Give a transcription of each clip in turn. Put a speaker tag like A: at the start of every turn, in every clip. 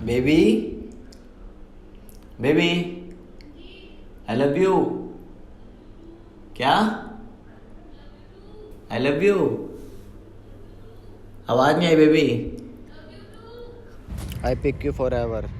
A: Baby baby I love you. क्या? I love you. आवाज नहीं आई baby. I pick you forever.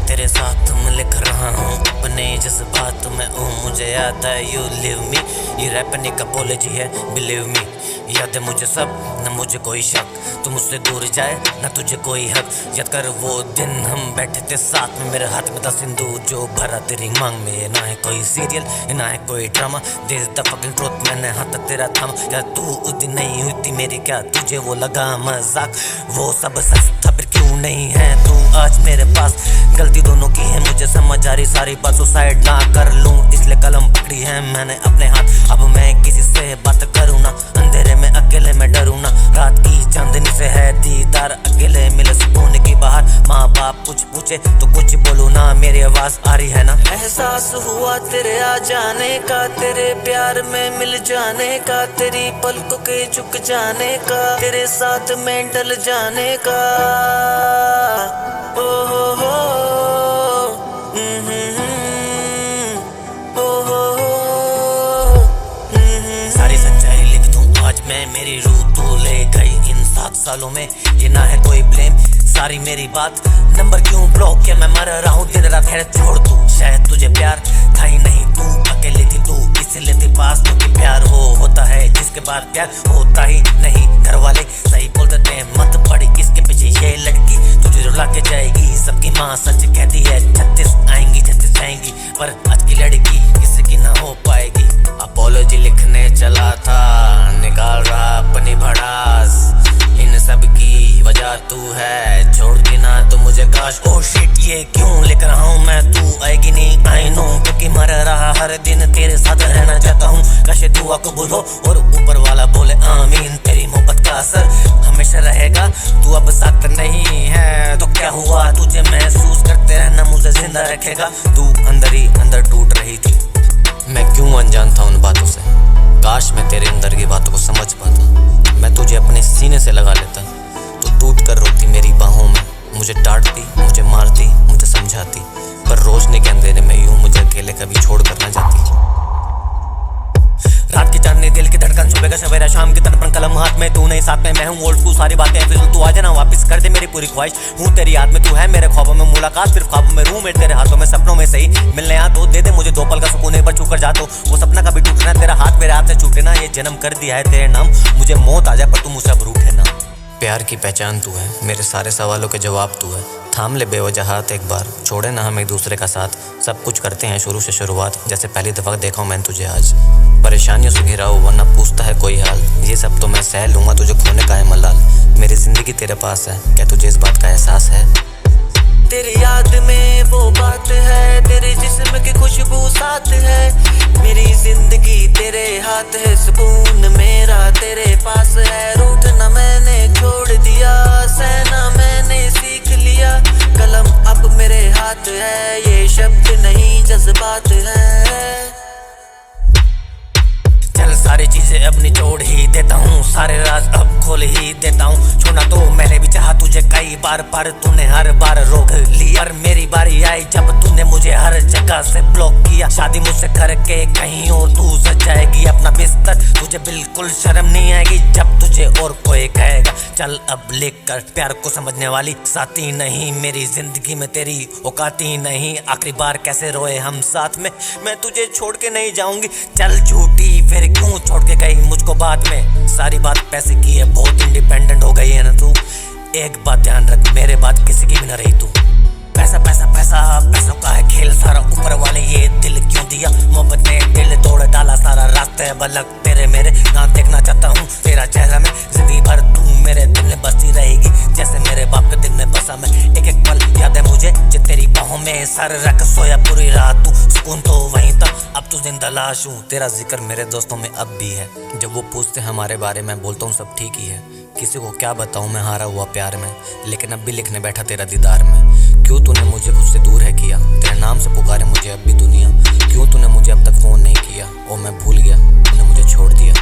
B: तेरे साथ मैं लिख रहा हूँ अपने जज्बात में हूँ। मुझे याद है यू लिव मी, ये रैप ने अपोलॉजी है बिलीव मी। याद है मुझे सब, न मुझे कोई शक, तू मुझसे दूर जाए न तुझे कोई हक। याद कर वो दिन हम बैठे थे साथ में, मेरे हाथ में था सिंदूर जो भरा तेरी मांग में। ना है कोई सीरियल ना है कोई drama, this the fucking truth, मैंने हाथ तेरा थामा। क्या तू उस दिन नहीं हुई थी मेरी, क्या तुझे वो लगा मजाक? वो सब सच था फिर क्यों नहीं है तू आज मेरे पास? गलती दोनों की है मुझे समझ आ रही सारी बात, सुसाइड ना कर लूं इसलिए कलम पकड़ी है मैंने अपने हाथ। अब मैं किसी से बात करूँ ना, अंधेरे में अकेले में डरूँ ना। रात की चांदनी से है दीदार, अकेले मिले सुकून की बाहर। माँ बाप कुछ पूछे तो कुछ बोलूँ ना, मेरी आवाज आ रही है ना। एहसास हुआ तेरे आ जाने का, तेरे प्यार में मिल जाने का, तेरी पलकों के झुक जाने का, तेरे साथ में डल जाने का। ओ हो सारी सच्चाई लिख दूं आज मैं, मेरी रूह तू ले गई इन 7 सालों में। ये ना है कोई ब्लेम, सारी मेरी बात। नंबर क्यों ब्लॉक किया, मैं मर रहा हूँ दिन रात है छोड़ तू। शायद तुझे प्यार था ही नहीं, तू अकेली थी तू इसलिए थी पास। क्योंकि प्यार होता है जिसके बाद प्यार होता ही नहीं। घर वाले सही बोलते थे मत पड़ी किसके पीछे ये लड़की, तुझे रुला के जाएगी। सबकी माँ सच कहती है 36 आएंगी 36 जाएंगी, पर आज की लड़की किसी की ना हो पाएगी। अपोलॉजी लिखने चला था, निकाल रहा अपनी भड़ास। इन सब की वजह तू है, छोड़ देना तो मुझे काश। ओ शिट ये क्यों लिख रहा हूँ मैं, तू आएगी नहीं आई नो। क्योंकि मर रहा हर दिन तेरे साथ रहना चाहता हूँ। काश दुआ कबूल हो और ऊपर वाला बोले आमीन। तेरी मोहब्बत का असर हमेशा रहेगा, तू अब साथ नहीं है तो क्या हुआ? तुझे महसूस करते रहना मुझे जिंदा रखेगा। तू अंदर ही अंदर टूट रही थी, मैं क्यों अनजान था उन बातों से। काश मैं तेरे अंदर की बातों को समझ पाता, मैं तुझे अपने सीने से लगा लेता। तू टूट कर रोती मेरी बाहों में, मुझे डांटती मुझे मारती मुझे समझाती, पर रोशनी के अंधेरे में यूं मुझे अकेले कभी छोड़ कर ना जाती। रात की चांदनी दिल की धड़कन, सुबह का सवेरा शाम की तड़पन, कलम हाथ में तू नहीं साथ में मैं हूँ। ओल्ड स्कूल सारी बातें फिर तू आ जाना वापस कर दे मेरी पूरी ख्वाहिश। हूँ तेरी याद में तू है मेरे ख्वाबों में, मुलाकात सिर्फ ख्वाबों में। रूम तेरे हाथों में सपनों में सही मिलने आ तो दे दे मुझे 2 पल का सुकून, एक बार छू कर जा तो वो सपना कभी टूटना। तेरा हाथ मेरे हाथ से छूटे ना, ये जन्म कर दिया है तेरे नाम। मुझे मौत आ जाए पर तू मुझसे अब रूठे ना। प्यार की पहचान तू है, मेरे सारे सवालों के जवाब तू है। थाम ले बेवजह हाथ एक बार, छोड़े ना हम एक दूसरे का साथ। सब कुछ करते हैं शुरू से शुरुआत, जैसे पहली दफा देखा हूँ मैं तुझे आज। परेशानियों से घिरा हूँ वरना पूछता है कोई हाल, ये सब तो मैं सह लूंगा तुझे खोने का है मलाल। मेरी जिंदगी तेरे पास है, क्या तुझे इस बात का एहसास है? तेरी याद में वो बात है, तेरे जिस्म की खुशबू साथ है। मेरी जिंदगी तेरे हाथ है, सुकून मेरा तेरे पास है। रूठना मैंने छोड़ दिया, सहना मैंने सीख लिया। कलम अब मेरे हाथ है, ये शब्द नहीं जज्बात है। चल सारी चीजें अब निचोड़ ही देता हूँ, सारे राज अब खोल ही देता हूँ। छोड़ना तो मैंने भी चाहा तुझे कई बार, पर तूने हर बार रोक लिया। और मेरी बारी आई जब तूने मुझे हर जगह से ब्लॉक किया। शादी मुझसे करके कहीं और तू सजाएगी अपना बिस्तर, तुझे बिल्कुल शर्म नहीं आएगी जब तुझे और कोई कहेगा। चल अब लिख कर, प्यार को समझने वाली साथी नहीं मेरी जिंदगी में तेरी औकाती नहीं। आखिरी बार कैसे रोए हम साथ में, मैं तुझे छोड़ के नहीं जाऊंगी। चल झूठी फिर क्यों छोड़ के गई मुझको बाद में, सारी बात पैसे की है, बहुत इंडिपेंडेंट हो गई है ना तू। एक बात ध्यान रख, मेरे बाद किसी की भी ना रही तू। पैसा पैसा पैसा पैसों का है खेल सारा, ऊपर वाले ये दिल क्यों दिया। मोहब्बत ने दिल तोड़ डाला सारा, रास्ते बलक तेरे मेरे ना देखना चाहता हूँ तेरा चेहरा में। जिंदगी भर तू मेरे दिल में बसती रहेगी, जैसे मेरे बाप के दिल में बसा मैं। एक एक पल याद है मुझे जो तेरी बाहों में सर रख सोया पूरी रात तू। सुकून तो वहीं था, अब तू तो जिंदा लाश हूँ। तेरा जिक्र मेरे दोस्तों में अब भी है, जब वो पूछते हैं हमारे बारे में बोलता हूँ सब ठीक ही है। किसी को क्या बताऊँ मैं हारा हुआ प्यार में, लेकिन अब भी लिखने बैठा तेरा दीदार में। क्यों तूने मुझे खुद से दूर है किया, तेरे नाम से पुकारे मुझे अब भी दुनिया। क्यों तूने मुझे अब तक फोन नहीं किया, ओ मैं भूल गया तूने मुझे छोड़ दिया।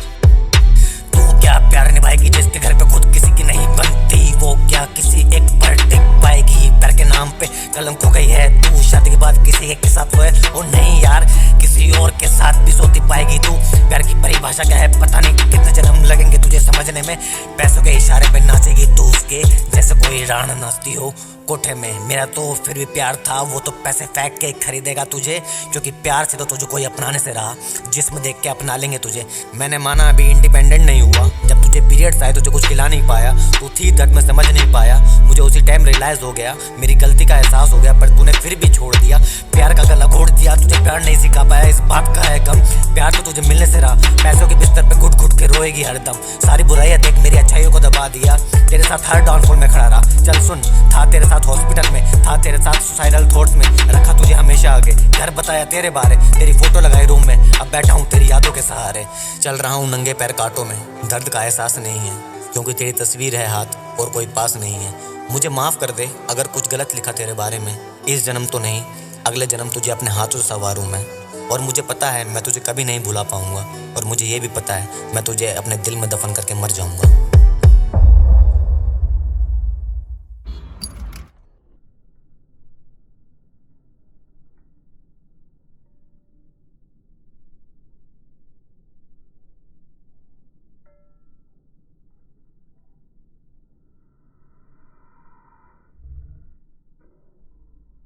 B: तू क्या प्यार निभाएगी जिसके घर पे खुद किसी की नहीं बनती, वो क्या किसी एक पर टिक पाएगी। प्यार के नाम पे कलंक हो गई है तू, शादी के बाद किसी एक के साथ सोए ओ नहीं यार, किसी और के साथ भी सोती पाएगी तू। प्यार की परिभाषा क्या है पता नहीं, कितने जन्म लगेंगे तुझे समझने में। पैसों के इशारे पे नाचेगी तू उसके जैसे कोई राण नाचती हो कोठे में। मेरा तो फिर भी प्यार था, वो तो पैसे फेंक के खरीदेगा तुझे, क्योंकि प्यार से तो तुझे कोई अपनाने से रहा, जिस्म देख के अपना लेंगे तुझे। मैंने माना अभी इंडिपेंडेंट नहीं हुआ, जब तुझे पीरियड्स आए तुझे कुछ खिला नहीं पाया, तू थी दर्द में समझ नहीं पाया। मुझे उसी टाइम रियलाइज हो गया, मेरी गलती का एहसास हो गया, पर तूने फिर भी छोड़ दिया। प्यार का गला घोट दिया, तुझे प्यार नहीं सिखा पाया, इस बात का है गम। प्यार तो तुझे मिलने से रहा, पैसों के बिस्तर पे घुट घुट के रोएगी हरदम। सारी बुराइयां देख मेरी अच्छाइयों को दबा दिया, तेरे साथ हर डाउनफॉल में खड़ा रहा। चल सुन, था तेरे साथ हॉस्पिटल में, था तेरे साथ सुसाइडल थॉट्स में, रखा तुझे हमेशा आगे, घर बताया तेरे बारे, तेरी फोटो लगाई रूम में, अब बैठा हूँ तेरी यादों के सहारे। चल रहा हूँ नंगे पैर कांटों में, दर्द का एहसास नहीं है, क्योंकि तेरी तस्वीर है हाथ और कोई पास नहीं है। मुझे माफ़ कर दे अगर कुछ गलत लिखा तेरे बारे में, इस जन्म तो नहीं, अगले जन्म तुझे अपने हाथों से संवारूँ मैं। और मुझे पता है मैं तुझे कभी नहीं भुला पाऊँगा, और मुझे ये भी पता है मैं तुझे अपने दिल में दफन करके मर जाऊँगा।